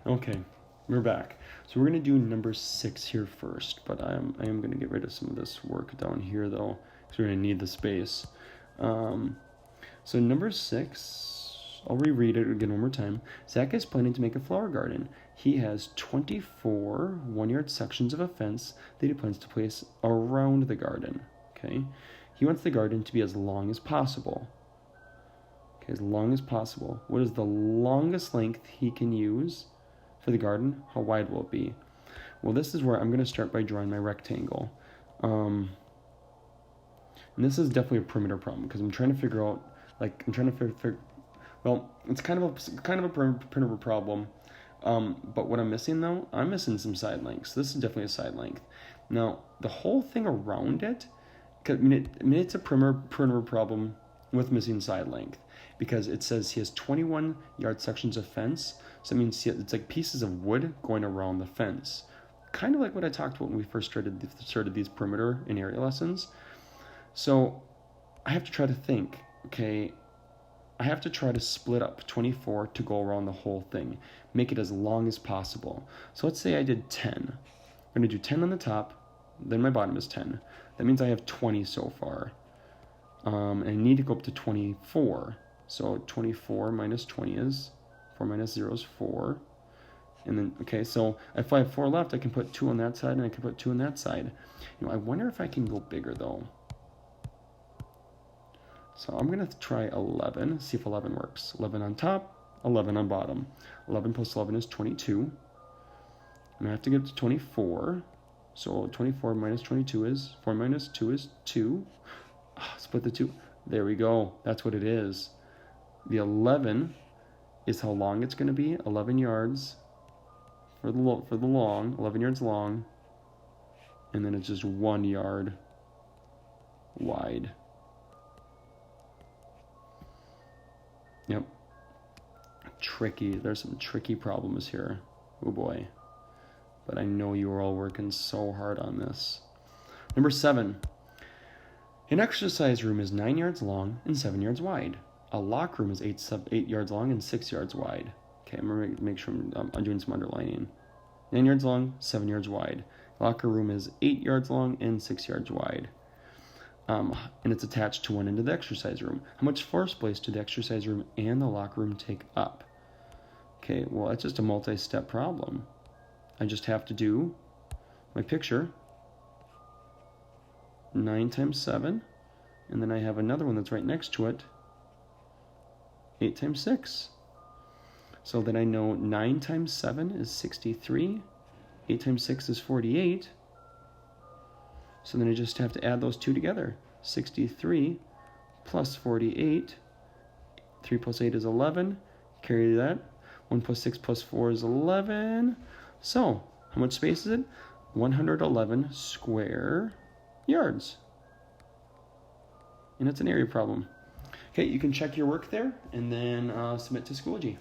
Okay, we're back. So we're gonna do number 6 here first, but I am gonna get rid of some of this work down here though, because we're gonna need the space. So number 6, I'll reread it again one more time. Zach is planning to make a flower garden. He has 24 one-yard sections of a fence that he plans to place around the garden. Okay, he wants the garden to be as long as possible. Okay, as long as possible. What is the longest length he can use for the garden? How wide will it be? Well, this is where I'm going to start by drawing my rectangle. And this is definitely a perimeter problem because I'm trying to figure out, well, it's kind of a perimeter problem. But what I'm missing though, I'm missing some side lengths. This is definitely a side length. Now, the whole thing around it, it's a perimeter problem with missing side length because it says he has 21 yard sections of fence. So it means it's like pieces of wood going around the fence. Kind of like what I talked about when we first started these perimeter and area lessons. So I have to try to think, okay, I have to try to split up 24 to go around the whole thing, make it as long as possible. So let's say I did 10. I'm going to do 10 on the top, then my bottom is 10. That means I have 20 so far. And I need to go up to 24. So 24 minus 20 is 4 minus 0 is 4. And then, okay, so if I have 4 left, I can put 2 on that side and I can put 2 on that side. I wonder if I can go bigger though. So I'm going to try 11, see if 11 works. 11 on top, 11 on bottom. 11 plus 11 is 22. And I have to get to 24. So 24 minus 22 is, 4 minus 2 is 2. Split the 2. There we go. That's what it is. The 11 is how long it's going to be. 11 yards for the long. 11 yards long. And then it's just 1 yard wide. Yep. Tricky. There's some tricky problems here. Oh boy. But I know you are all working so hard on this. Number 7. An exercise room is 9 yards long and 7 yards wide. A locker room is 8 yards long and 6 yards wide. Okay, I'm going to make sure I'm doing some underlining. 9 yards long, 7 yards wide. Locker room is 8 yards long and 6 yards wide. And it's attached to one end of the exercise room. How much floor space do the exercise room and the locker room take up? Okay, well, it's just a multi-step problem. I just have to do my picture, 9 times 7, and then I have another one that's right next to it, 8 times 6. So that I know 9 times 7 is 63, 8 times 6 is 48. So then I just have to add those two together. 63 plus 48, 3 plus 8 is 11, carry that. 1 plus 6 plus 4 is 11. So, how much space is it? 111 square yards. And it's an area problem. Okay, you can check your work there and then submit to Schoology.